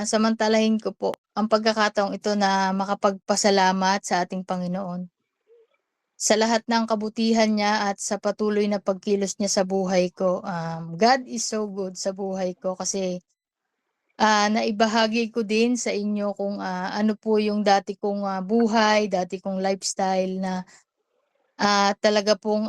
Samantalahin ko po ang pagkakataong ito na makapagpasalamat sa ating Panginoon sa lahat ng kabutihan niya at sa patuloy na pagkilos niya sa buhay ko. God is so good sa buhay ko kasi naibahagi ko din sa inyo kung ano po yung dati kong buhay, dati kong lifestyle na talaga pong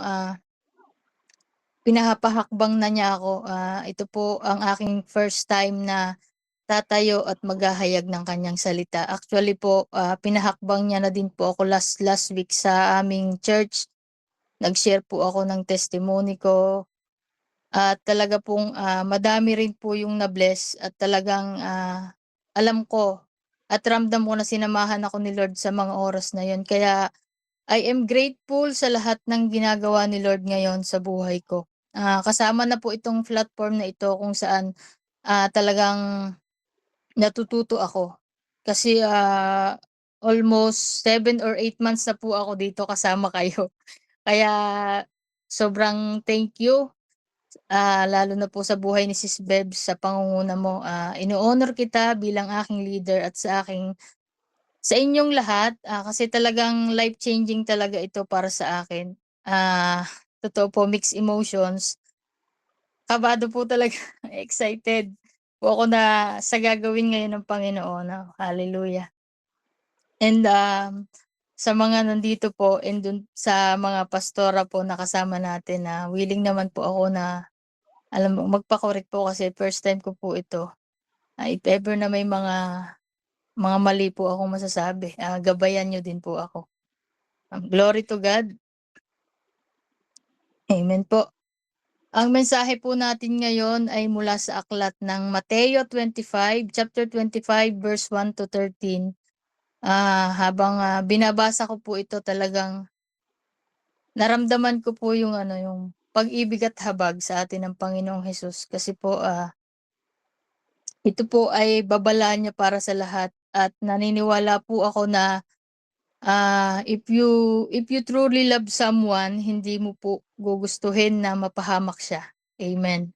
pinapahakbang na niya ako. Ito po ang aking first time na tatayo at maghahayag ng kanyang salita. Actually po, pinahakbang niya na din po ako last week sa aming church. Nag-share po ako ng testimony ko at talaga pong madami rin po yung na-bless at talagang alam ko at ramdam ko na sinamahan ako ni Lord sa mga oras na yun. Kaya I am grateful sa lahat ng ginagawa ni Lord ngayon sa buhay ko. Kasama na po itong platform na ito kung saan talagang natututo ako. Kasi almost 7 or 8 months na po ako dito kasama kayo. Kaya sobrang thank you, lalo na po sa buhay ni Sis Beb sa pangunguna mo. Ino-honor kita bilang aking leader at sa inyong lahat, kasi talagang life-changing talaga ito para sa akin. Totoo po, mixed emotions. Kabado po talaga, excited po ako na sa gagawin ngayon ng Panginoon. Hallelujah. And sa mga nandito po and dun sa mga pastora po na kasama natin na willing naman po ako na alam mo magpa-correct po kasi first time ko po ito. If ever na may mga mali po akong masasabi, gabayan niyo din po ako. Glory to God. Amen po. Ang mensahe po natin ngayon ay mula sa aklat ng Mateo 25, chapter 25, verse 1 to 13. Habang binabasa ko po ito talagang naramdaman ko po yung yung pag-ibig at habag sa atin ng Panginoong Hesus kasi po ito po ay babala niya para sa lahat at naniniwala po ako na if you truly love someone, hindi mo po gugustuhin na mapahamak siya. Amen.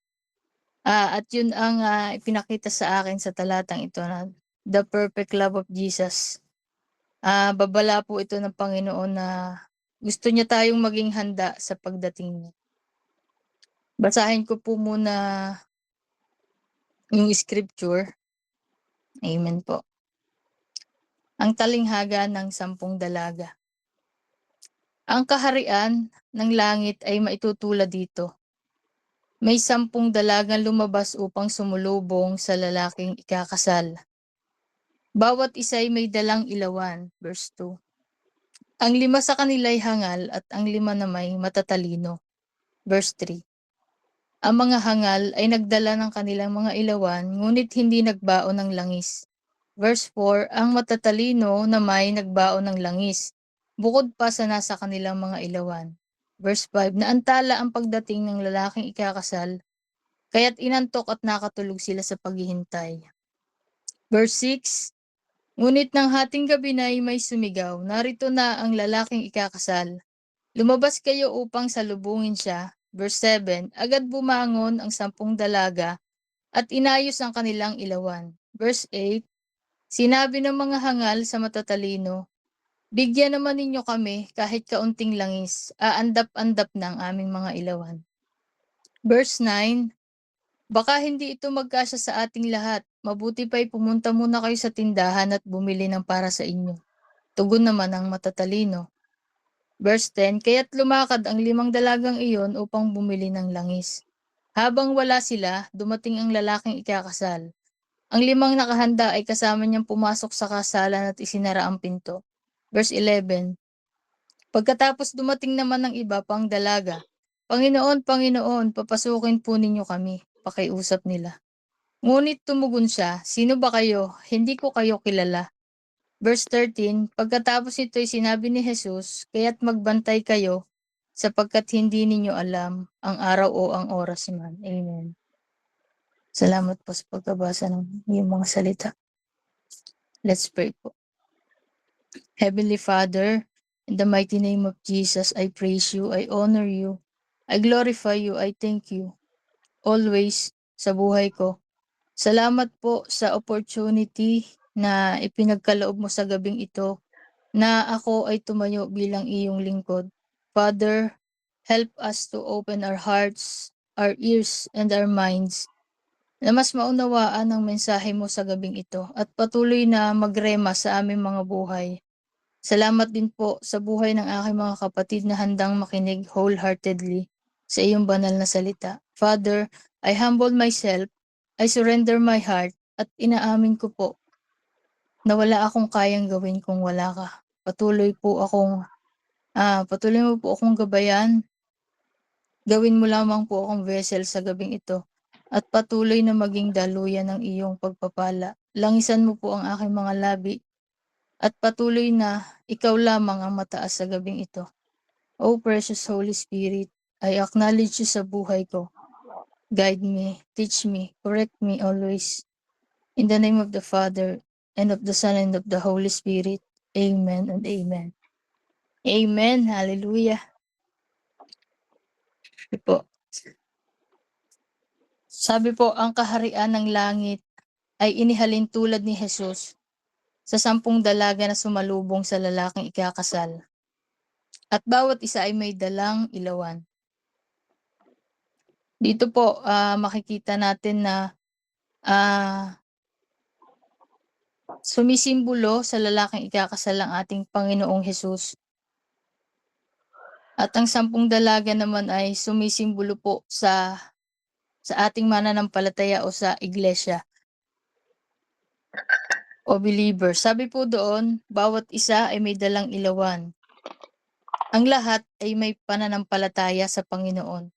At yun ang ipinakita sa akin sa talatang ito na the perfect love of Jesus. Babala po ito ng Panginoon na gusto niya tayong maging handa sa pagdating niya. Basahin ko po muna yung scripture. Amen po. Ang talinghaga ng 10 dalaga. Ang kaharian ng langit ay maitutulad dito. May 10 dalagang lumabas upang sumulubong sa lalaking ikakasal. Bawat isa ay may dalang ilawan. Verse 2. Ang 5 sa kanila ay hangal at ang 5 namay matatalino. Verse 3. Ang mga hangal ay nagdala ng kanilang mga ilawan, ngunit hindi nagbaon ng langis. Verse 4. Ang matatalino namay nagbaon ng langis, bukod pa sa nasa kanilang mga ilawan. Verse 5. Naantala ang pagdating ng lalaking ikakasal, kaya't inantok at nakatulog sila sa paghihintay. Verse 6. Ngunit ng hating gabi na ay may sumigaw, narito na ang lalaking ikakasal. Lumabas kayo upang salubungin siya. Verse 7. Agad bumangon ang 10 dalaga at inayos ang kanilang ilawan. Verse 8. Sinabi ng mga hangal sa matatalino, bigyan naman ninyo kami kahit kaunting langis, aandap-andap ng aming mga ilawan. Verse 9. Baka hindi ito magkasya sa ating lahat. Mabuti pa'y pumunta muna kayo sa tindahan at bumili ng para sa inyo. Tugon naman ang matatalino. Verse 10. Kaya't lumakad ang 5 dalagang iyon upang bumili ng langis. Habang wala sila, dumating ang lalaking ikakasal. Ang 5 nakahanda ay kasama niyang pumasok sa kasalan at isinara ang pinto. Verse 11. Pagkatapos dumating naman ng iba pang dalaga. Panginoon, Panginoon, papasukin po ninyo kami. Pakiusap nila. Ngunit tumugon siya, sino ba kayo? Hindi ko kayo kilala. Verse 13, pagkatapos nito'y sinabi ni Jesus, kaya't magbantay kayo, sapagkat hindi ninyo alam ang araw o ang oras man. Amen. Salamat po sa pagkabasa ng iyong mga salita. Let's pray po. Heavenly Father, in the mighty name of Jesus, I praise you, I honor you, I glorify you, I thank you. Always sa buhay ko. Salamat po sa opportunity na ipinagkaloob mo sa gabing ito na ako ay tumayo bilang iyong lingkod. Father, help us to open our hearts, our ears, and our minds na mas maunawaan ang mensahe mo sa gabing ito at patuloy na magrema sa aming mga buhay. Salamat din po sa buhay ng aking mga kapatid na handang makinig wholeheartedly sa iyong banal na salita. Father, I humble myself, I surrender my heart, at inaamin ko po na wala akong kayang gawin kung wala ka. Patuloy mo po akong gabayan. Gawin mo lamang po akong vessel sa gabing ito at patuloy na maging daluyan ng iyong pagpapala. Langisan mo po ang aking mga labi at patuloy na ikaw lamang ang mataas sa gabing ito. O precious Holy Spirit, I acknowledge you sa buhay ko. Guide me, teach me, correct me always. In the name of the Father, and of the Son, and of the Holy Spirit. Amen and amen. Amen. Hallelujah. Sabi po, ang kaharian ng langit ay inihalin tulad ni Jesus sa 10 dalaga na sumalubong sa lalaking ikakasal. At bawat isa ay may dalang ilawan. Dito po makikita natin na sumisimbolo sa lalaking ikakasal ang ating Panginoong Jesus. At ang 10 dalaga naman ay sumisimbolo po sa ating mananampalataya o sa iglesia o believer. Sabi po doon, bawat isa ay may dalang ilawan. Ang lahat ay may pananampalataya sa Panginoon.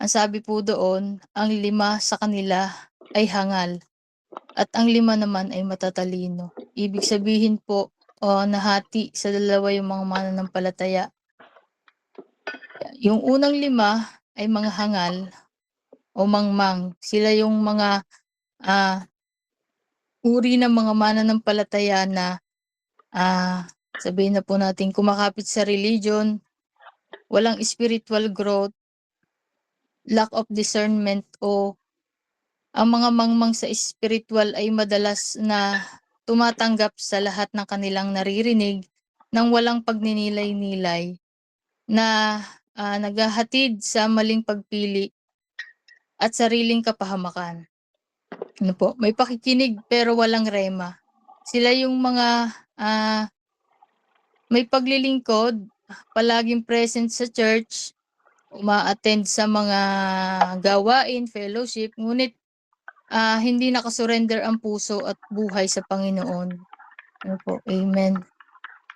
Ang sabi po doon, ang 5 sa kanila ay hangal at ang 5 naman ay matatalino. Ibig sabihin po, nahati sa dalawa yung mga mananampalataya. Yung unang 5 ay mga hangal o mangmang. Sila yung mga uri ng mga mananampalataya na sabihin na po natin kumakapit sa religion, walang spiritual growth, lack of discernment, o ang mga mangmang sa spiritual ay madalas na tumatanggap sa lahat ng kanilang naririnig nang walang pagninilay-nilay na naghahatid sa maling pagpili at sariling kapahamakan. Ano po, may pakikinig pero walang rema. Sila yung mga may paglilingkod, palaging present sa church, uma-attend sa mga gawain, fellowship, ngunit hindi nakasurrender ang puso at buhay sa Panginoon. Ano po, amen.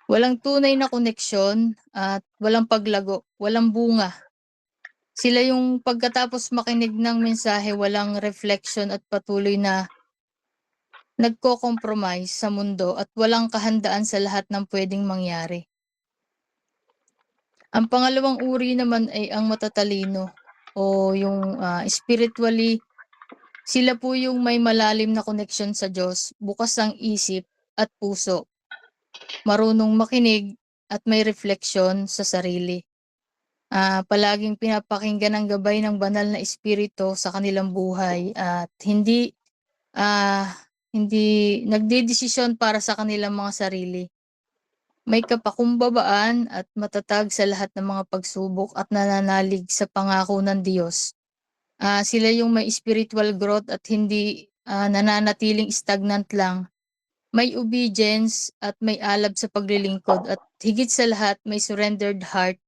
Walang tunay na koneksyon at walang paglago, walang bunga. Sila yung pagkatapos makinig ng mensahe, walang reflection at patuloy na nagko-compromise sa mundo at walang kahandaan sa lahat ng pwedeng mangyari. Ang pangalawang uri naman ay ang matatalino o yung spiritually, sila po yung may malalim na koneksyon sa Diyos, bukas ang isip at puso, marunong makinig at may refleksyon sa sarili. Palaging pinapakinggan ang gabay ng banal na espiritu sa kanilang buhay at hindi nagdedesisyon para sa kanilang mga sarili. May kapakumbabaan at matatag sa lahat ng mga pagsubok at nananalig sa pangako ng Diyos. Sila yung may spiritual growth at hindi nananatiling stagnant lang. May obedience at may alab sa paglilingkod at higit sa lahat may surrendered heart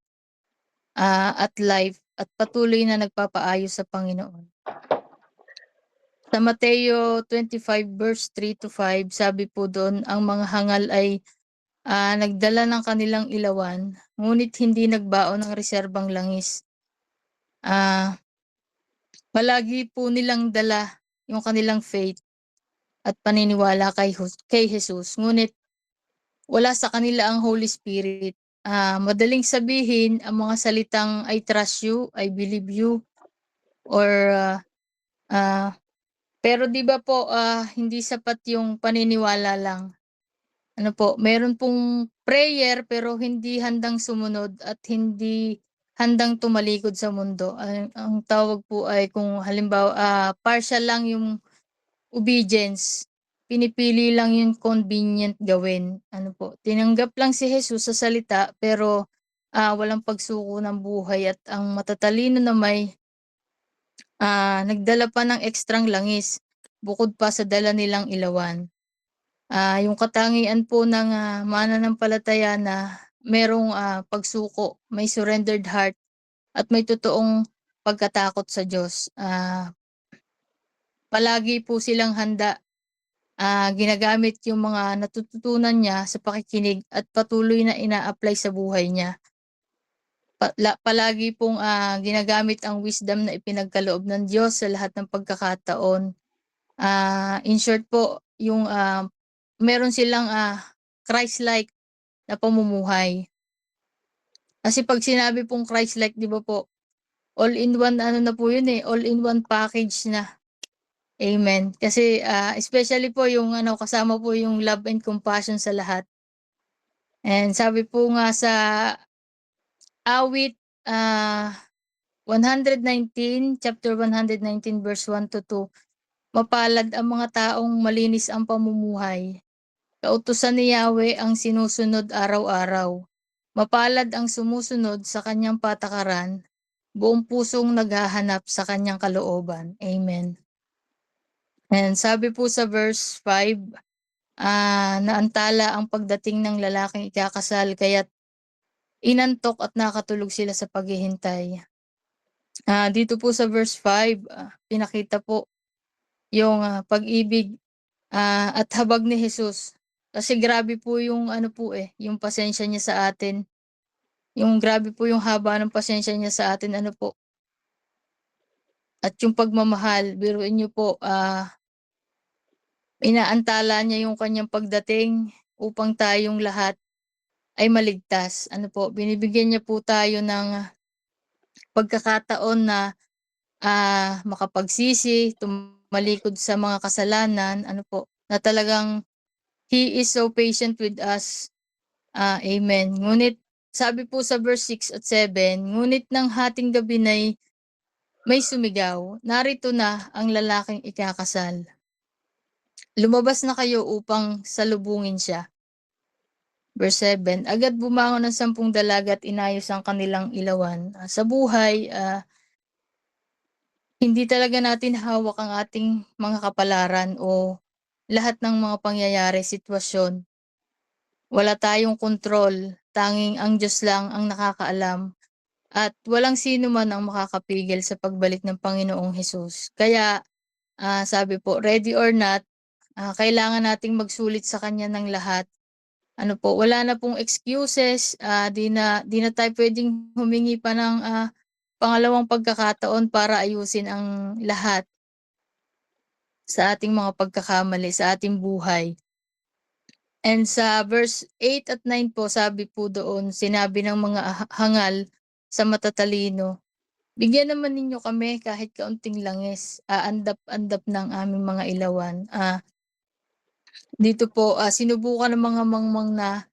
at life at patuloy na nagpapaayos sa Panginoon. Sa Mateo 25 verse 3-5, sabi po doon, ang mga hangal ay nagdala ng kanilang ilawan, ngunit hindi nagbaon ng reserbang langis. Palagi po nilang dala yung kanilang faith at paniniwala kay Jesus, ngunit wala sa kanila ang Holy Spirit. Madaling sabihin ang mga salitang I trust you, I believe you, or pero 'di ba po hindi sapat yung paniniwala lang. Ano po, meron pong prayer pero hindi handang sumunod at hindi handang tumalikod sa mundo. Ang tawag po ay kung halimbawa partial lang yung obedience. Pinipili lang yung convenient gawin. Ano po, tinanggap lang si Jesus sa salita pero, walang pagsuko ng buhay at ang matatalino na may, nagdala pa ng ekstrang langis, bukod pa sa dala nilang ilawan. Yung katangian po ng, mananampalataya na merong, pagsuko, may surrendered heart at may totoong pagkatakot sa Diyos. Palagi po silang handa, ginagamit yung mga natututunan niya sa pakikinig at patuloy na ina-apply sa buhay niya. Palagi pong, ginagamit ang wisdom na ipinagkaloob ng Diyos sa lahat ng pagkakataon. In short po, yung, meron silang, Christ-like na pamumuhay. Kasi 'pag sinabi pong Christ-like, 'di ba po, all-in-one ano na po yun, eh, all-in-one package na. Amen. Kasi, especially po yung ano, kasama po yung love and compassion sa lahat. And sabi po nga sa awit, 119, chapter 119 verse 1-2, "Mapalad ang mga taong malinis ang pamumuhay, kautusan ni Yahweh ang sinusunod araw-araw. Mapalad ang sumusunod sa kanyang patakaran, buong pusong naghahanap sa kanyang kalooban." Amen. And sabi po sa verse 5, naantala ang pagdating ng lalaking ikakasal kaya't inantok at nakatulog sila sa paghihintay. Dito po sa verse 5, pinakita po yung, pag-ibig, at habag ni Jesus. Kasi grabe po yung ano po, eh, yung pasensya niya sa atin. Yung grabe po yung haba ng pasensya niya sa atin ano po, at yung pagmamahal. Biruin niyo po, inaantala niya yung kanyang pagdating upang tayong lahat ay maligtas. Ano po, binibigyan niya po tayo ng pagkakataon na, makapagsisi, tumalikod sa mga kasalanan, ano po, na talagang He is so patient with us. Amen. Ngunit sabi po sa verse 6 at 7, "Ngunit ng hating gabi may sumigaw, narito na ang lalaking ikakasal. Lumabas na kayo upang salubungin siya." Verse 7, "Agad bumangon ang 10 dalaga at inayos ang kanilang ilawan." Sa buhay, hindi talaga natin hawak ang ating mga kapalaran o lahat ng mga pangyayari, sitwasyon. Wala tayong kontrol, tanging ang Diyos lang ang nakakaalam at walang sino man ang makakapigil sa pagbalik ng Panginoong Hesus. Kaya, sabi po, ready or not, kailangan nating magsulit sa kanya ng lahat. Ano po, wala na pong excuses, 'di na tayo puwedeng humingi pa ng, pangalawang pagkakataon para ayusin ang lahat sa ating mga pagkakamali sa ating buhay. And sa verse 8 at 9 po, sabi po doon, sinabi ng mga hangal sa matatalino, "Bigyan naman ninyo kami kahit kaunting langis, aandap-andap ng aming mga ilawan." Dito po, sinubukan ng mga mangmang na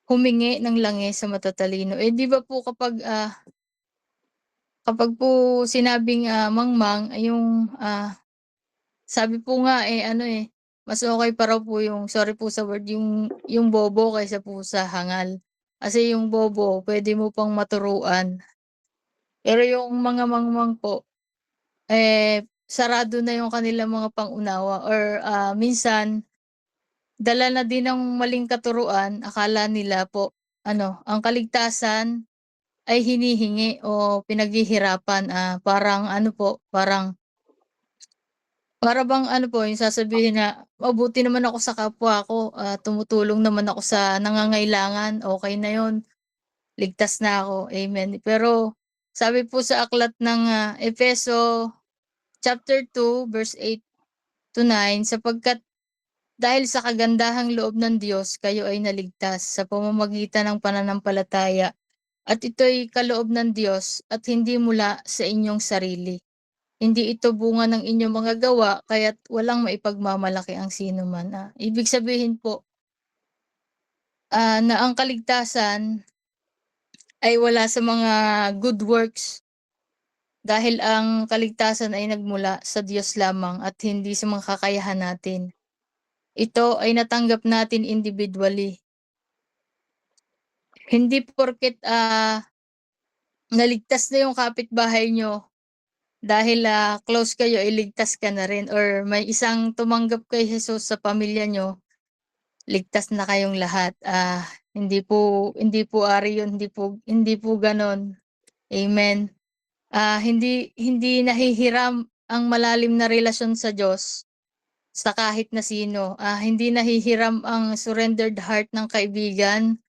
humingi ng langis sa matatalino. Eh, 'di ba po kapag po sinabing, mangmang ay yung, sabi po nga, eh, ano, eh, mas okey pa raw po yung, sorry po sa word, yung bobo kaysa po sa hangal. Kasi yung bobo puwede mo pang maturuan, pero yung mga mangmang po, eh, sarado na yung kanilang mga pang-unawa or, minsan dala na din ng maling katuruan, akala nila po ano, ang kaligtasan ay hinihingi o pinaghihirapan, parang ano po, para bang ano po, yung sasabihin na, "Mabuti naman ako sa kapwa ko, tumutulong naman ako sa nangangailangan, okey na yun, ligtas na ako." Amen. Pero sabi po sa aklat ng, Efeso chapter 2 verse 8-9, "Sapagkat dahil sa kagandahang loob ng Diyos kayo ay naligtas sa pamamagitan ng pananampalataya, at ito'y kaloob ng Diyos at hindi mula sa inyong sarili. Hindi ito bunga ng inyong mga gawa kaya't walang maipagmamalaki ang sinuman." Ibig sabihin po, na ang kaligtasan ay wala sa mga good works dahil ang kaligtasan ay nagmula sa Diyos lamang at hindi sa mga kakayahan natin. Ito ay natanggap natin individually. Hindi porket, naligtas na yung kapitbahay niyo dahil, close kayo, iligtas ka na rin or may isang tumanggap kay Jesus sa pamilya niyo, ligtas na kayong lahat. Hindi po ari yun, hindi po gano'n. Amen. Hindi hindi nahihiram ang malalim na relasyon sa Diyos sa kahit na sino. Hindi nahihiram ang surrendered heart ng kaibigan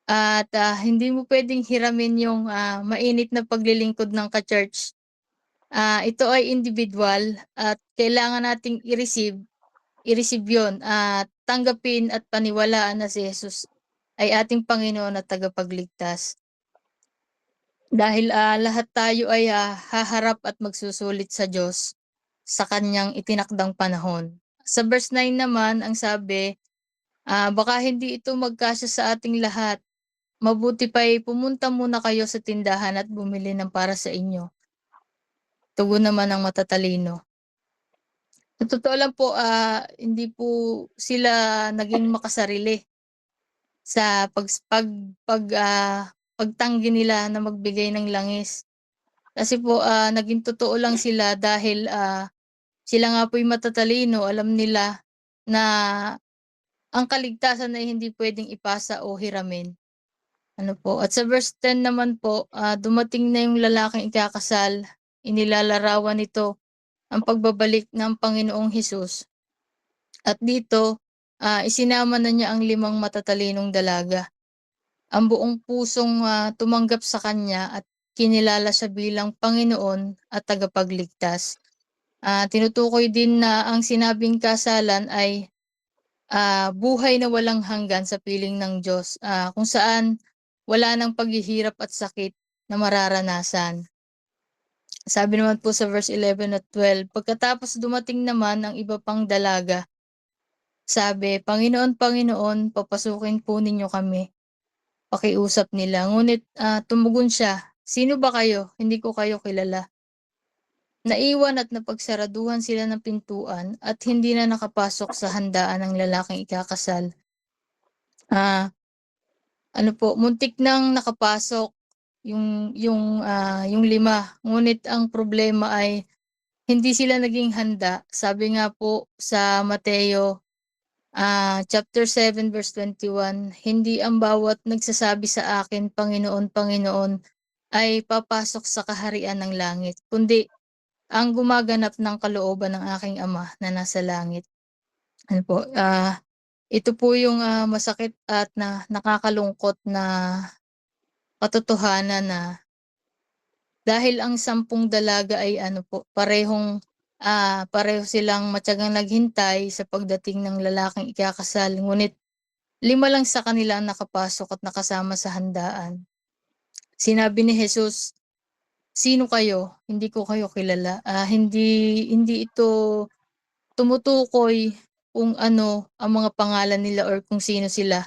at, hindi mo puwedeng hiramin yung, mainit na paglilingkod ng ka-church. Ito ay individual at kailangan nating i-receive yun at tanggapin at paniwalaan na si Jesus ay ating Panginoon at tagapagligtas. Dahil, lahat tayo ay, haharap at magsusulit sa Diyos sa Kanyang itinakdang panahon. Sa verse 9 naman ang sabi, baka hindi ito magkasya sa ating lahat. Mabuti pa'y pumunta muna kayo sa tindahan at bumili ng para sa inyo. Tugon naman ng matatalino. Sa totoo lang po, hindi po sila naging makasarili sa pagtanggi nila na magbigay ng langis. Kasi po, naging totoo lang sila dahil, sila nga po'y matatalino, alam nila na ang kaligtasan ay hindi puwedeng ipasa o hiramin. Ano po, at sa verse 10 naman po, dumating na yung lalaking ikakasal, inilalarawan nito ang pagbabalik ng Panginoong Hesus. At dito, isinama na niya ang 5 matatalinong dalaga. Ang buong pusong, tumanggap sa kanya at kinilala siya bilang Panginoon at tagapagligtas. Tinutukoy din na ang sinabing kasalan ay, buhay na walang hanggan sa piling ng Diyos, kung saan wala ng paghihirap at sakit na mararanasan. Sabi naman po sa verse 11 at 12, pagkatapos dumating naman ang iba pang dalaga, sabi, Panginoon, Panginoon, papasukin po ninyo kami. Pakiusap nila. Ngunit, tumugon siya, sino ba kayo? Hindi ko kayo kilala. Naiwan at napagsaraduhan sila ng pintuan at hindi na nakapasok sa handaan ng lalaking ikakasal. Ano po, muntik nang nakapasok yung 5, ngunit ang problema ay hindi sila naging handa. Sabi nga po sa Mateo, chapter 7 verse 21, hindi ang bawat nagsasabi sa akin, Panginoon, Panginoon, ay papasok sa kaharian ng langit, kundi ang gumaganap ng kalooban ng aking Ama na nasa langit. Ano po, ito po yung, masakit at nakakalungkot na katotohanan na dahil ang 10 dalaga ay ano po, pareho silang matiyagang naghintay sa pagdating ng lalaking ikakasal, ngunit 5 lang sa kanila ang nakapasok at nakasama sa handaan. Sinabi ni Jesus, "Sino kayo? Hindi ko kayo kilala." Hindi ito tumutukoy kung ano ang mga pangalan nila or kung sino sila.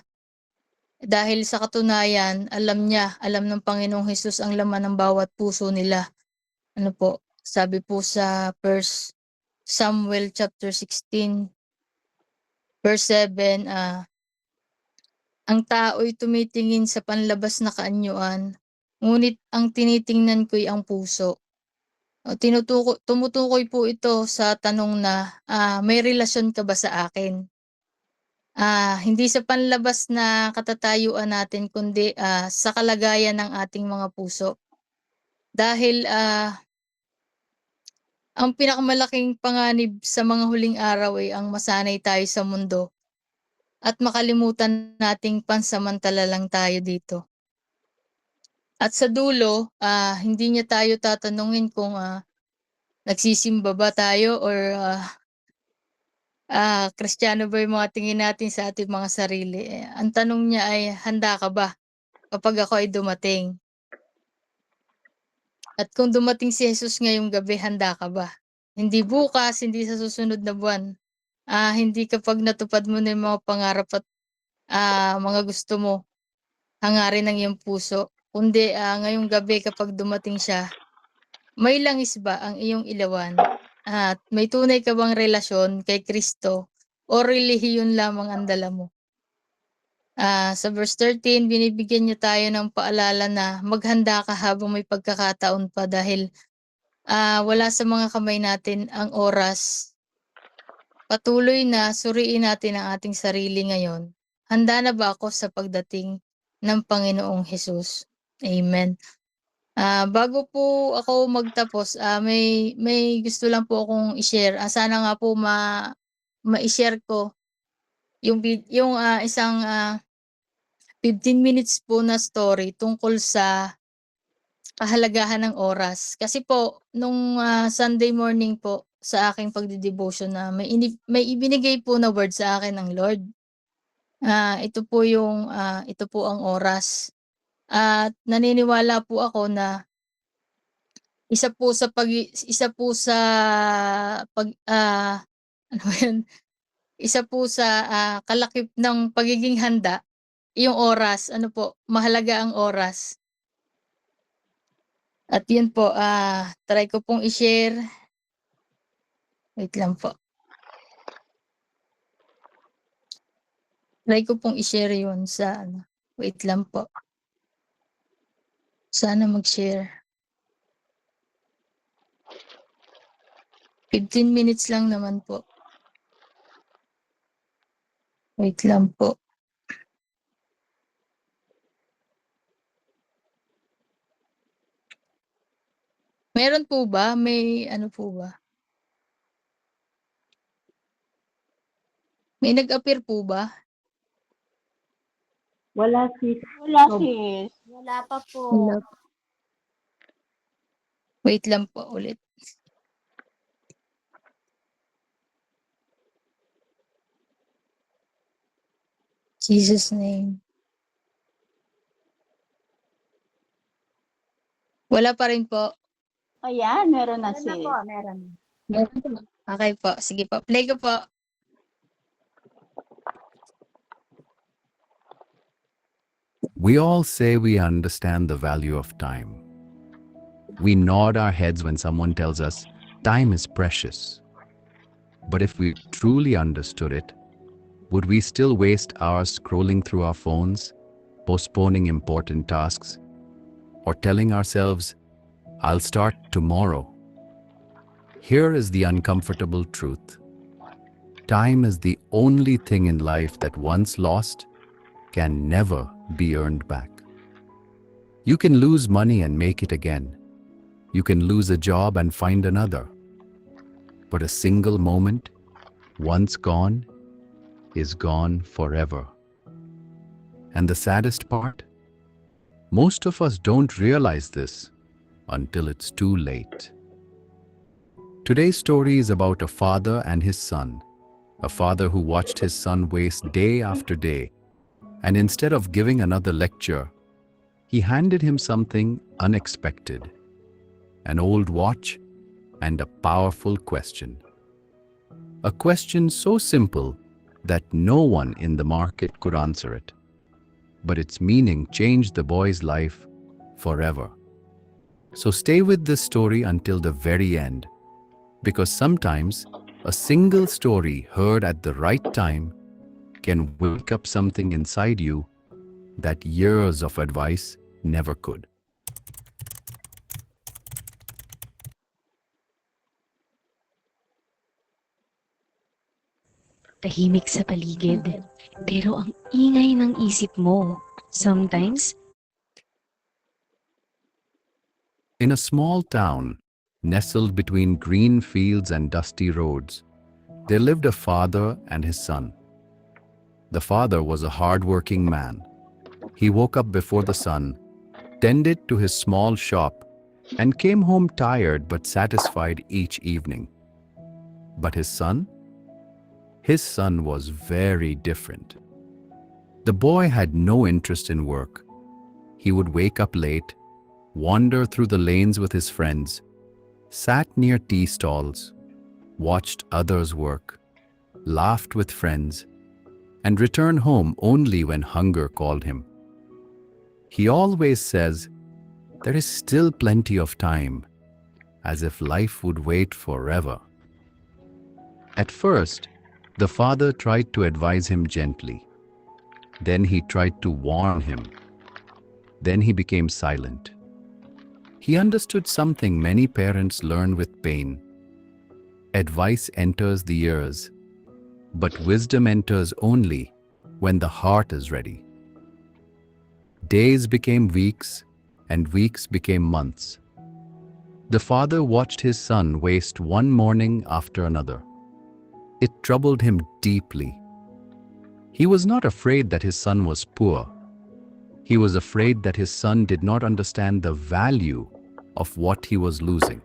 Dahil sa katunayan, alam ng Panginoong Hesus ang laman ng bawat puso nila. Ano po, sabi po sa 1 Samuel chapter 16 verse 7, ang tao'y tumitingin sa panlabas na kaanyuan, ngunit ang tinitingnan ko'y ang puso. Tumutukoy po ito sa tanong na, may relasyon ka ba sa akin? Hindi sa panlabas na katatayuan natin kundi, sa kalagayan ng ating mga puso. Dahil, ang pinakamalaking panganib sa mga huling araw ay ang masanay tayo sa mundo at makalimutan nating pansamantala lang tayo dito. At sa dulo, hindi niya tayo tatanungin kung, nagsisimba ba tayo or, Kristiyano ba yung mga tingin natin sa ating mga sarili. Ang tanong niya ay, handa ka ba kapag ako ay dumating? At kung dumating si Jesus ngayong gabi, handa ka ba? Hindi bukas, hindi sa susunod na buwan. Hindi kapag natupad mo na yung mga pangarap at, mga gusto mo, hangarin ng iyong puso, kundi, ngayong gabi kapag dumating siya, May langis ba ang iyong ilawan? At may tunay ka bang relasyon kay Kristo o relihiyon lamang ang dala mo? Sa verse 13, binibigyan niya tayo ng paalala na maghanda ka habang may pagkakataon pa dahil wala sa mga kamay natin ang oras. Patuloy na suriin natin ang ating sarili ngayon. Handa na ba ako sa pagdating ng Panginoong Hesus? Amen. Bago po ako magtapos, may gusto lang po akong i-share. Sana nga po ma-share ko yung isang 15 minutes po na story tungkol sa kahalagahan ng oras. Kasi po nung Sunday morning po sa aking pagde-devotion na may ibinigay po na word sa akin ng Lord. Ito po ang oras. At naniniwala po ako na isa po sa ano ba yun, isa po sa kalakip ng pagiging handa, yung oras. Ano po, mahalaga ang oras. At yun po, try ko pong i-share. Wait lang po. Try ko pong i-share yun sa ano. Wait lang po. Sana mag-share. 15 minutes lang naman po. Wait lang po. Meron po ba? May ano po ba? May nag-appear po ba? Wala sis. Wala No. sis. Wala pa po. Wala po. Wait lang po ulit. Jesus name. Wala pa rin po. Ayan, meron na Meron na sis. po, meron. Meron po. Okay po. Sige po. Play ko po. We all say we understand the value of time. We nod our heads when someone tells us time is precious. But if we truly understood it, would we still waste hours scrolling through our phones, postponing important tasks, or telling ourselves, I'll start tomorrow? Here is the uncomfortable truth. Time is the only thing in life that once lost can never be earned back. You can lose money and make it again. You can lose a job and find another. But a single moment, once gone, is gone forever. And the saddest part? Most of us don't realize this until it's too late. Today's story is about a father and his son. A father who watched his son waste day after day, and instead of giving another lecture, he handed him something unexpected: an old watch and a powerful question. A question so simple that no one in the market could answer it. But its meaning changed the boy's life forever. So stay with this story until the very end, because sometimes a single story heard at the right time can wake up something inside you that years of advice never could. Tahimik sa paligid, pero ang ingay ng isip mo. Sometimes, In a small town, nestled between green fields and dusty roads, there lived a father and his son. The father was a hard-working man. He woke up before the sun, tended to his small shop, and came home tired but satisfied each evening. But his son? His son was very different. The boy had no interest in work. He would wake up late, wander through the lanes with his friends, sat near tea stalls, watched others work, laughed with friends, and return home only when hunger called him. He always says, "There is still plenty of time. as if life would wait forever. At first, the father tried to advise him gently. Then he tried to warn him. Then he became silent. He understood something many parents learn with pain. Advice enters the ears, but wisdom enters only when the heart is ready. Days became weeks, and weeks became months. The father watched his son waste one morning after another. It troubled him deeply. He was not afraid that his son was poor. He was afraid that his son did not understand the value of what he was losing.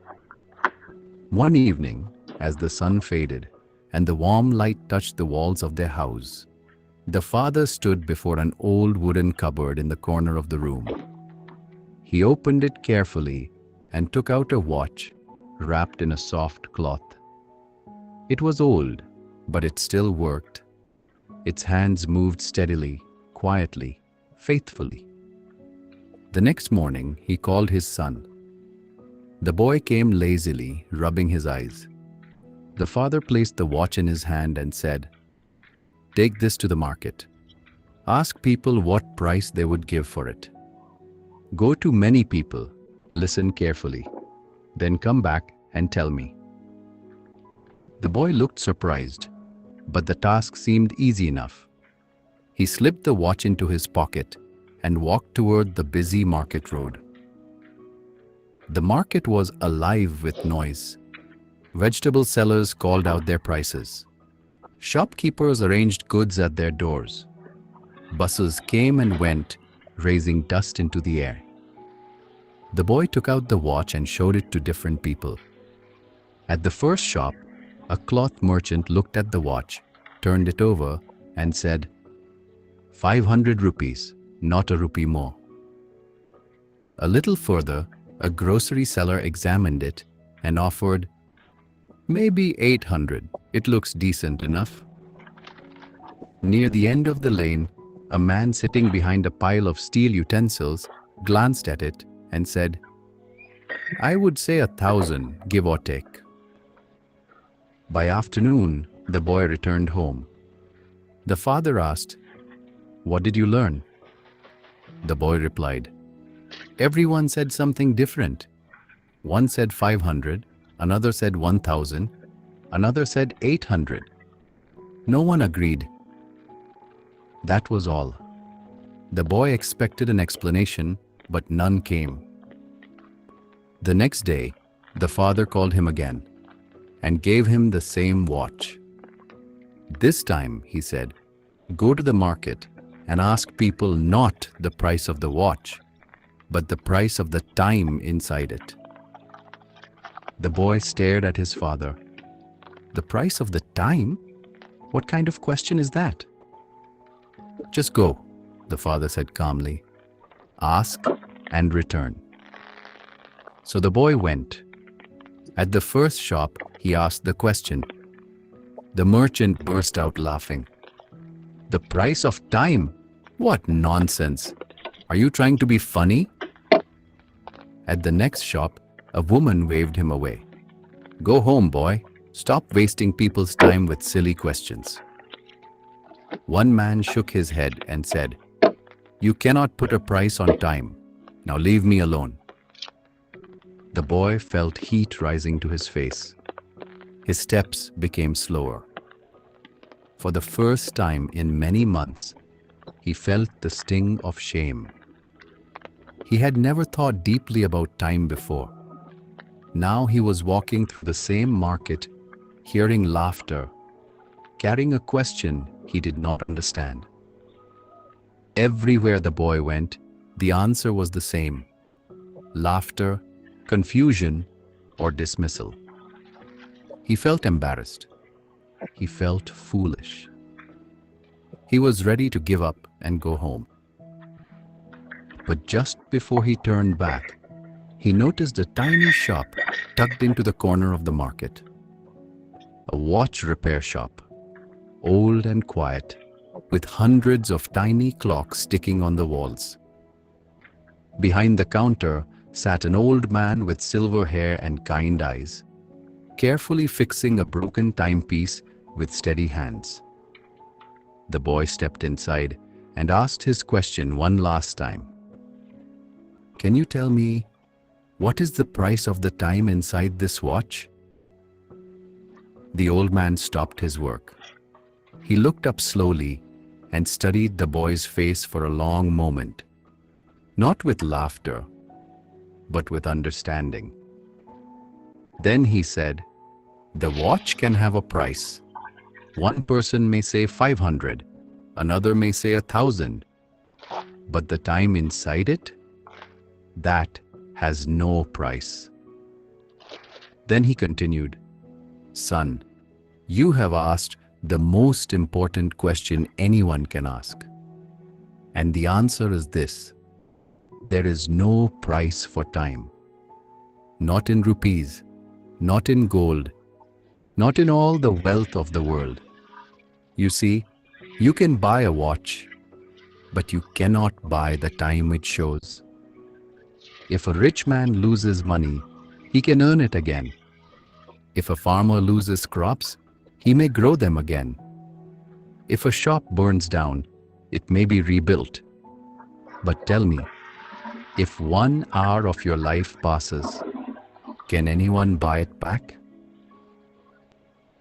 One evening, as the sun faded and the warm light touched the walls of their house, the father stood before an old wooden cupboard in the corner of the room. He opened it carefully and took out a watch wrapped in a soft cloth. It was old, but it still worked. Its hands moved steadily, quietly, faithfully. The next morning, he called his son. The boy came lazily, rubbing his eyes. The father placed the watch in his hand and said, "Take this to the market. Ask people what price they would give for it. Go to many people, listen carefully, then come back and tell me." The boy looked surprised, but the task seemed easy enough. He slipped the watch into his pocket and walked toward the busy market road. The market was alive with noise. Vegetable sellers called out their prices. Shopkeepers arranged goods at their doors. Buses came and went, raising dust into the air. The boy took out the watch and showed it to different people. At the first shop, a cloth merchant looked at the watch, turned it over, and said, 500 rupees, not a rupee more. A little further, a grocery seller examined it and offered, maybe 800, it looks decent enough. Near the end of the lane, a man sitting behind a pile of steel utensils glanced at it and said, I would say 1,000, give or take. By afternoon, the boy returned home. The father asked, What did you learn? The boy replied, Everyone said something different. One said 500, another said 1,000, another said 800. No one agreed. That was all. The boy expected an explanation, but none came. The next day, the father called him again and gave him the same watch. This time, he said, go to the market and ask people not the price of the watch, but the price of the time inside it. The boy stared at his father. The price of the time? What kind of question is that? Just go, the father said calmly. Ask and return. So the boy went. At the first shop, he asked the question. The merchant burst out laughing. The price of time? What nonsense! Are you trying to be funny? At the next shop, a woman waved him away. Go home, boy. Stop wasting people's time with silly questions. One man shook his head and said, You cannot put a price on time. Now leave me alone. The boy felt heat rising to his face. His steps became slower. For the first time in many months, he felt the sting of shame. He had never thought deeply about time before. Now he was walking through the same market, hearing laughter, carrying a question he did not understand. Everywhere the boy went, the answer was the same: laughter, confusion, or dismissal. He felt embarrassed. He felt foolish. He was ready to give up and go home. But just before he turned back, he noticed a tiny shop tucked into the corner of the market. A watch repair shop, old and quiet, with hundreds of tiny clocks sticking on the walls. Behind the counter sat an old man with silver hair and kind eyes, carefully fixing a broken timepiece with steady hands. The boy stepped inside and asked his question one last time. "Can you tell me, what is the price of the time inside this watch?" The old man stopped his work. He looked up slowly and studied the boy's face for a long moment, not with laughter, but with understanding. Then he said, "The watch can have a price. One person may say 500, another may say 1,000, but the time inside it, that has no price." Then he continued, "Son, you have asked the most important question anyone can ask. And the answer is this: there is no price for time. Not in rupees, not in gold, not in all the wealth of the world. You see, you can buy a watch, but you cannot buy the time it shows. If a rich man loses money, he can earn it again. If a farmer loses crops, he may grow them again. If a shop burns down, it may be rebuilt. But tell me, if 1 hour of your life passes, can anyone buy it back?"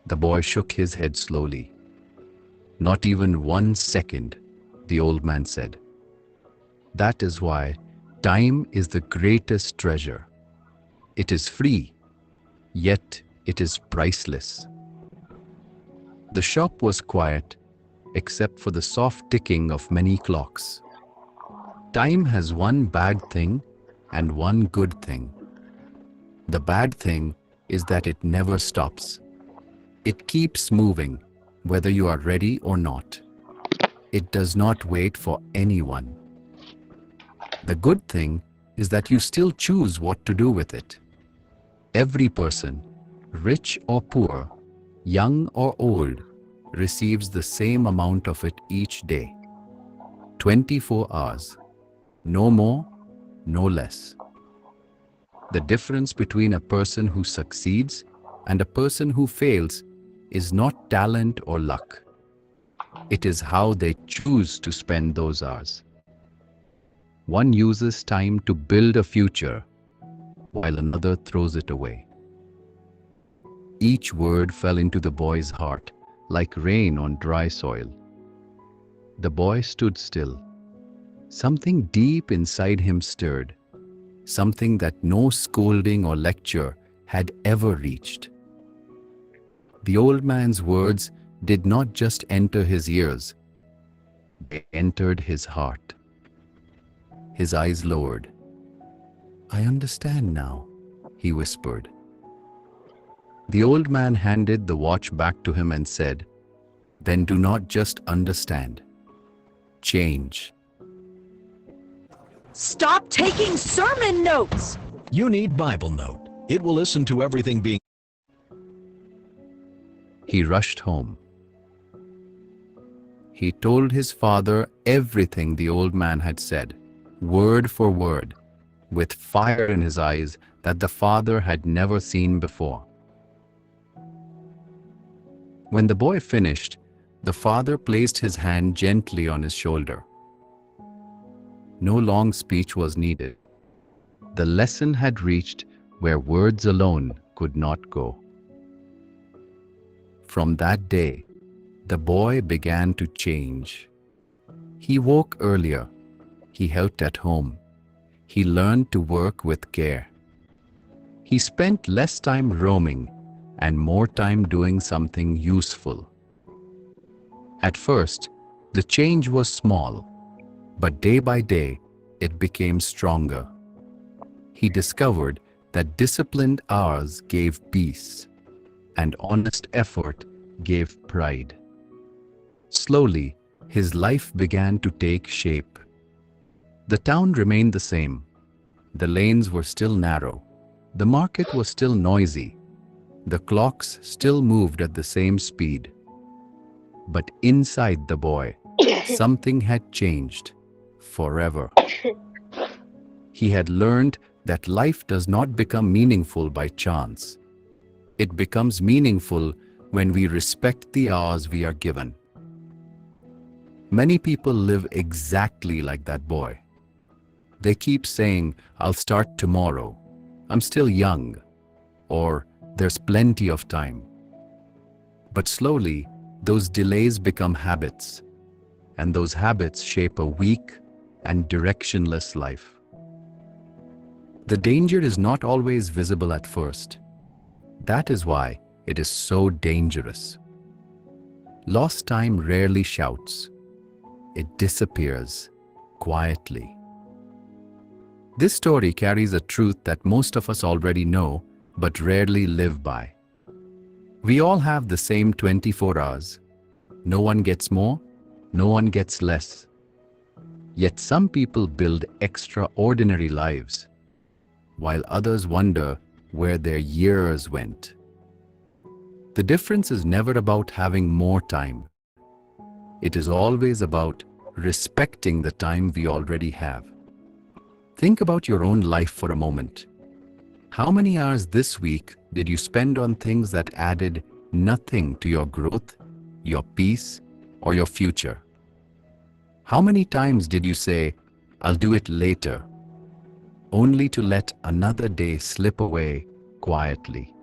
The boy shook his head slowly. "Not even 1 second," the old man said. "That is why time is the greatest treasure. It is free, yet it is priceless." The shop was quiet, except for the soft ticking of many clocks. Time has one bad thing and one good thing. The bad thing is that it never stops. It keeps moving, whether you are ready or not. It does not wait for anyone. The good thing is that you still choose what to do with it. Every person, rich or poor, young or old, receives the same amount of it each day. 24 hours. No more, no less. The difference between a person who succeeds and a person who fails is not talent or luck. It is how they choose to spend those hours. One uses time to build a future, while another throws it away. Each word fell into the boy's heart like rain on dry soil. The boy stood still. Something deep inside him stirred, something that no scolding or lecture had ever reached. The old man's words did not just enter his ears, they entered his heart. His eyes lowered. "I understand now," he whispered. The old man handed the watch back to him and said, "Then do not just understand. Change." Stop taking sermon notes! You need Bible Note. It will listen to everything being. He rushed home. He told his father everything the old man had said, word for word, with fire in his eyes that the father had never seen before. When the boy finished, the father placed his hand gently on his shoulder. No long speech was needed. The lesson had reached where words alone could not go. From that day, the boy began to change. He woke earlier. He helped at home. He learned to work with care. He spent less time roaming and more time doing something useful. At first, the change was small, but day by day, it became stronger. He discovered that disciplined hours gave peace, and honest effort gave pride. Slowly, his life began to take shape. The town remained the same. The lanes were still narrow. The market was still noisy. The clocks still moved at the same speed. But inside the boy, something had changed forever. He had learned that life does not become meaningful by chance. It becomes meaningful when we respect the hours we are given. Many people live exactly like that boy. They keep saying, "I'll start tomorrow. I'm still young," or "There's plenty of time." But slowly, those delays become habits, and those habits shape a weak and directionless life. The danger is not always visible at first. That is why it is so dangerous. Lost time rarely shouts. It disappears quietly. This story carries a truth that most of us already know, but rarely live by. We all have the same 24 hours. No one gets more, no one gets less. Yet some people build extraordinary lives, while others wonder where their years went. The difference is never about having more time. It is always about respecting the time we already have. Think about your own life for a moment. How many hours this week did you spend on things that added nothing to your growth, your peace, or your future? How many times did you say, "I'll do it later," only to let another day slip away quietly?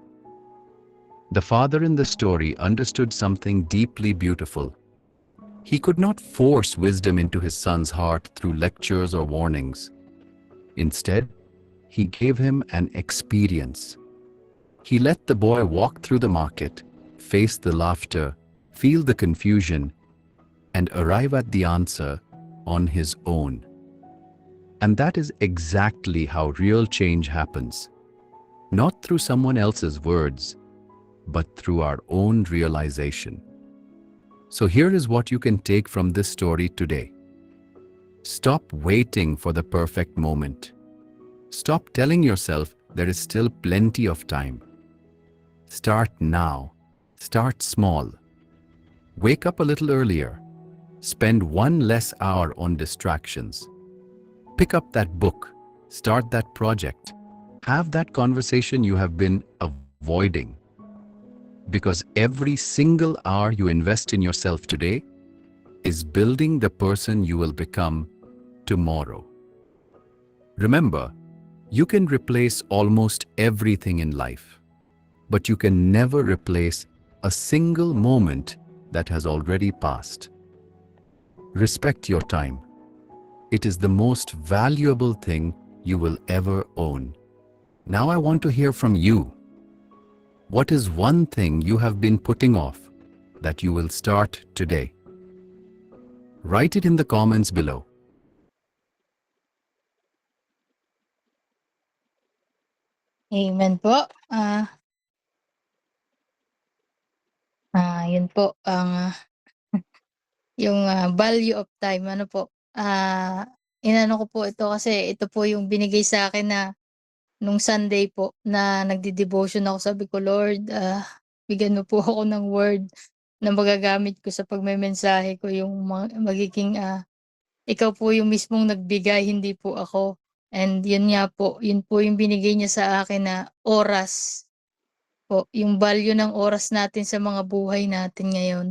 The father in the story understood something deeply beautiful. He could not force wisdom into his son's heart through lectures or warnings. Instead, he gave him an experience. He let the boy walk through the market, face the laughter, feel the confusion, and arrive at the answer on his own. And that is exactly how real change happens. Not through someone else's words, but through our own realization. So here is what you can take from this story today. Stop waiting for the perfect moment. Stop telling yourself there is still plenty of time. Start now. Start small. Wake up a little earlier. Spend one less hour on distractions. Pick up that book. Start that project. Have that conversation you have been avoiding. Because every single hour you invest in yourself today is building the person you will become tomorrow. Remember, you can replace almost everything in life, but you can never replace a single moment that has already passed. Respect your time. It is the most valuable thing you will ever own. Now I want to hear from you. What is one thing you have been putting off that you will start today? Write it in the comments below. Amen po. Yun po ang yung value of time. Ano po, inano ko po ito kasi ito po yung binigay sa akin na nung Sunday po na nagde-devotion ako. Sabi ko, "Lord, bigyan mo po ako ng word na magagamit ko sa pagmemensahe ko, yung magiging, ikaw po yung mismong nagbigay, hindi po ako." And yun nga po, yun po yung binigay niya sa akin na oras po, yung value ng oras natin sa mga buhay natin ngayon.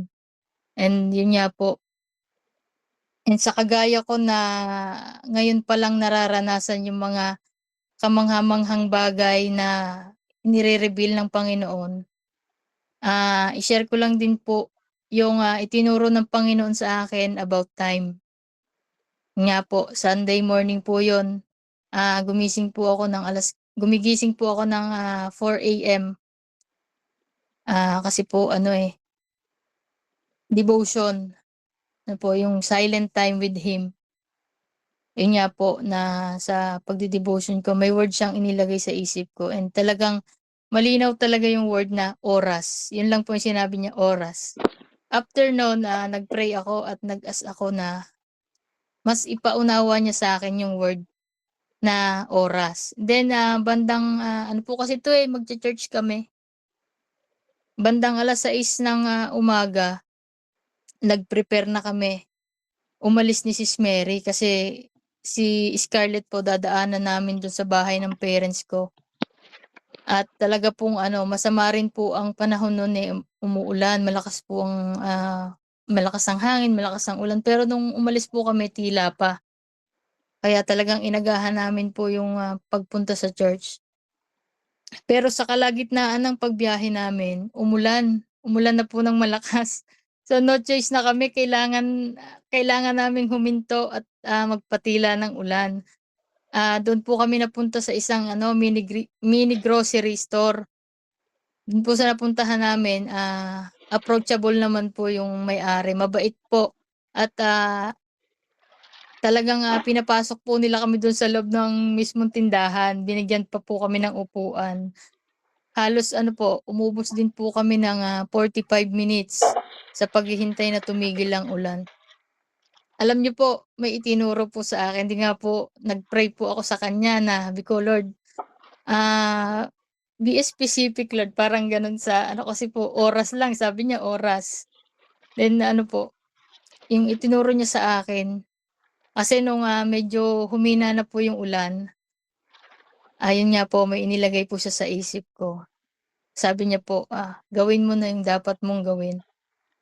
And yun nga po, and sa kagaya ko na ngayon pa lang nararanasan yung mga kamangha-manghang bagay na nire-reveal ng Panginoon, i-share ko lang din po yung, itinuro ng Panginoon sa akin about time. Nga po, Sunday morning po yun, gumigising po ako ng, 4 AM. Kasi po ano, devotion, ano po yung silent time with Him. Yun nga po na sa pagde-devotion ko may word siyang inilagay sa isip ko, and talagang malinaw talaga yung word na oras. Yun lang po yung sinabi niya, oras. After no'n, nag-pray ako at nag-ask ako na mas ipaunawa niya sa akin yung word na oras. Then, bandang, ano po kasi 'to, magcha-church kami. Bandang 6:00 ng, umaga, nag-prepare na kami. Umalis ni Sis Mary kasi si Scarlett po dadaanan namin dun sa bahay ng parents ko. At talaga pong masama rin po ang panahon nun, umuulan, malakas po ang, malakas ang hangin, malakas ang ulan. Pero nung umalis po kami tila pa. Kaya talagang inagahan namin po yung, pagpunta sa church. Pero sa kalagitnaan ng pagbiyahe namin, umulan. Umulan na po ng malakas. So, no choice na kami, kailangan naming huminto at, magpatila ng ulan. Do'n po kami napunta sa isang mini grocery store. Do'n po sa napuntahan namin, approachable naman po yung may-ari, mabait po at, talagang, pinapasok po nila kami do'n sa loob ng mismong tindahan. Binigyan pa po kami ng upuan. Halos umubos din po kami ng, 45 minutes sa paghihintay na tumigil ang ulan. Alam niyo po, may itinuro po sa akin, 'di nga po nag-pray po ako sa kanya na sabi ko, "Lord, be specific Lord." Parang gano'n sa kasi po oras lang, sabi niya oras. Then yung itinuro niya sa akin, kasi nung, medyo humina na po yung ulan, ayun nga po may inilagay po siya sa isip ko. Sabi niya po, "Gawin mo na yung dapat mong gawin."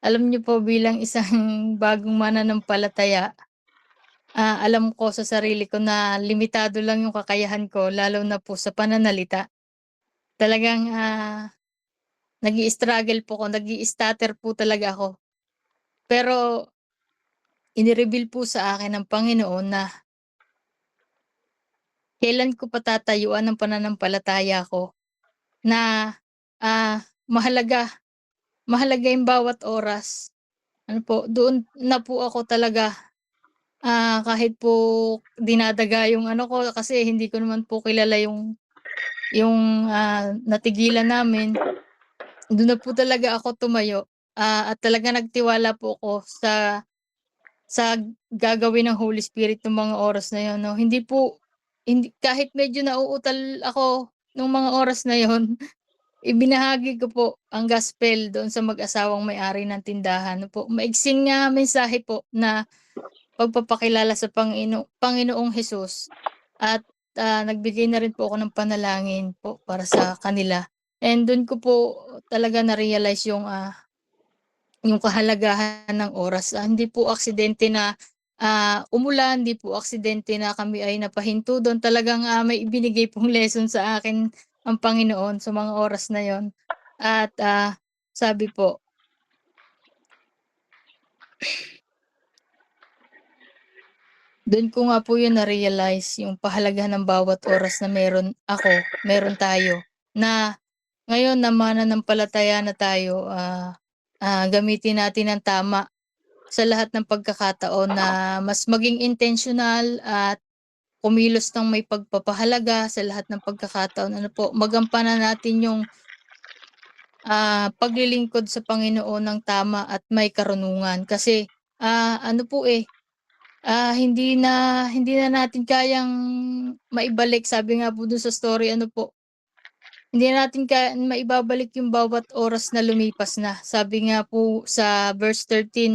Alam niyo po bilang isang bagong mananampalataya, alam ko sa sarili ko na limitado lang yung kakayahan ko lalo na po sa pananalita. Talagang, nag-i-struggle po ako, nag-i-stutter po talaga ako. Pero ini-reveal po sa akin ng Panginoon na kailan ko patatayuan ang pananampalataya ko na, mahalaga mahalaga yung bawat oras. Doon na po ako talaga, kahit po dinadaga yung ko kasi hindi ko naman po kilala yung natigilan namin. Do'n na po talaga ako tumayo, at talagang nagtiwala po ako sa gagawin ng Holy Spirit nung mga oras na 'yun 'no. Hindi kahit medyo nauutal ako nung mga oras na 'yun, ibinahagi ko po ang gospel doon sa mag-asawang may-ari ng tindahan 'no po. Maiksing mensahe po na pagpapakilala sa Panginoong Hesus at, nagbigay na rin po ako ng panalangin po para sa kanila. And dun ko po talaga na-realize yung kahalagahan ng oras. Hindi po aksidente na, umulan, hindi po aksidente na kami ay napahinto dun. Talagang, may ibinigay pong lesson sa akin ang Panginoon sa mga oras na yon. At, sabi po, dun ko nga po yun na-realize yung pahalagahan ng bawat oras na meron tayo, na ngayon na mananampalataya na tayo, gamitin natin ng tama sa lahat ng pagkakataon na mas maging intentional at kumilos ng may pagpapahalaga sa lahat ng pagkakataon. Magampanan natin yung, paglilingkod sa Panginoon ng tama at may karunungan. Kasi, hindi na natin kayang maibalik. Sabi nga po dun sa story hindi natin maibabalik yung bawat oras na lumipas na. Sabi nga po sa verse 13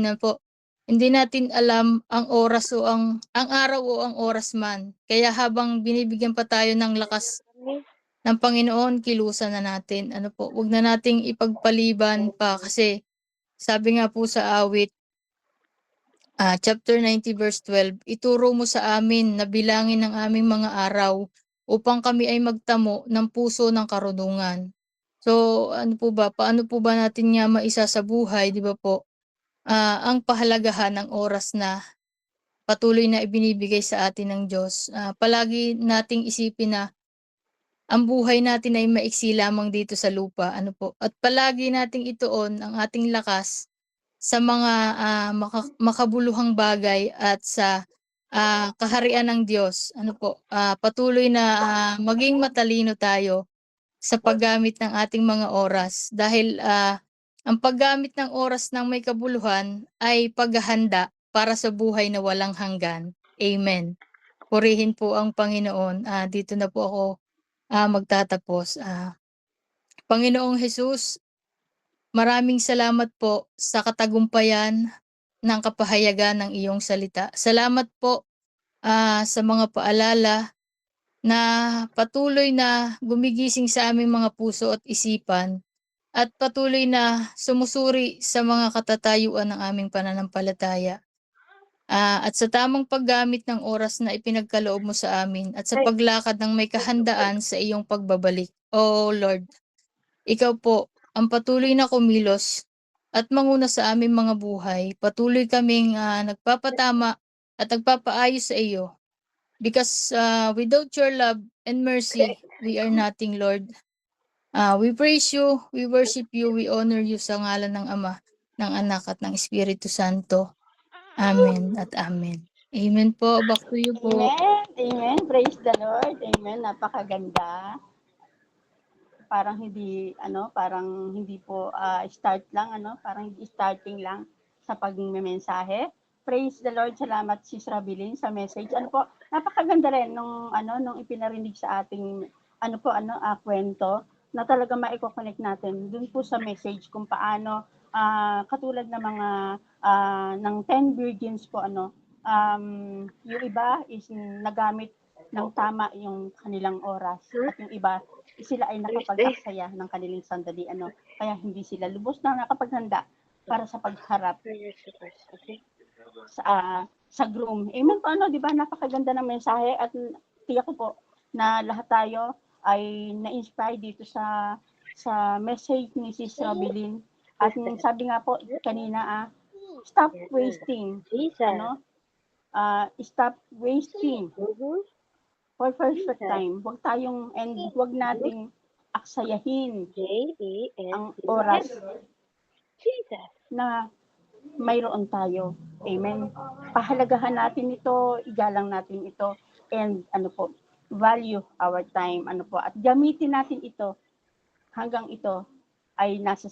hindi natin alam ang oras o ang araw o ang oras man. Kaya habang binibigyan pa tayo ng lakas ng Panginoon, kilusan na natin. 'Wag na nating ipagpaliban pa kasi sabi nga po sa awit, chapter 90 verse 12, "Ituro mo sa amin na bilangin ang aming mga araw upang kami ay magtamo ng puso ng karunungan." So, paano po ba natin nga maisasabuhay, 'di ba po, ang pahalagahan ng oras na patuloy na ibinibigay sa atin ng Diyos. Palagi nating isipin na ang buhay natin ay maiksi lamang dito sa lupa, at palagi nating ituon ang ating lakas sa mga, makabuluhang bagay at sa, kaharian ng Diyos. Patuloy na, maging matalino tayo sa paggamit ng ating mga oras dahil, ang paggamit ng oras ng may kabuluhan ay paghahanda para sa buhay na walang hanggan. Amen. Purihin po ang Panginoon. Dito na po ako, magtatapos. Panginoong Hesus, maraming salamat po sa katagumpayan ng kapahayagan ng iyong salita. Salamat po, sa mga paalala na patuloy na gumigising sa aming mga puso at isipan at patuloy na sumusuri sa mga katatayuan ng aming pananampalataya. At sa tamang paggamit ng oras na ipinagkaloob mo sa amin at sa paglakad ng may kahandaan sa iyong pagbabalik. O Lord, ikaw po ang patuloy na kumilos at manguna sa aming mga buhay. Patuloy kaming nagpapatama at nagpapaayos sa iyo. Because without your love and mercy, we are nothing, Lord. We praise you, we worship you, we honor you sa ngalan ng Ama, ng Anak at ng Espiritu Santo. Amen at amen. Amen po. Back to you po. Amen. Amen. Praise the Lord. Amen. Napakaganda. Parang hindi po start lang, parang hindi starting lang sa pagmemensahe. Praise the Lord. Salamat Sis Rabilin sa message. Napakaganda rin nung ipinarinig sa ating kwento na talaga maiko-connect natin dun po sa message kung paano katulad ng mga ng 10 virgins po yung iba is nagamit ng tama yung kanilang oras at yung iba sila ay nakapag-aksaya ng kanilang sandali kaya hindi sila lubos na nakapaghanda para sa pagharap sa groom. Amen po di ba? Napakaganda ng mensahe at tiyak ko po na lahat tayo ay na-inspire dito sa message ni Sis Rabilin. At sabi nga po kanina stop wasting. Stop wasting for perfect time. Huwag nating aksayahin ang oras na mayroon tayo. Amen. Pahalagahan natin ito, igalang natin ito, and value our time. At gamitin natin ito hanggang ito ay nasa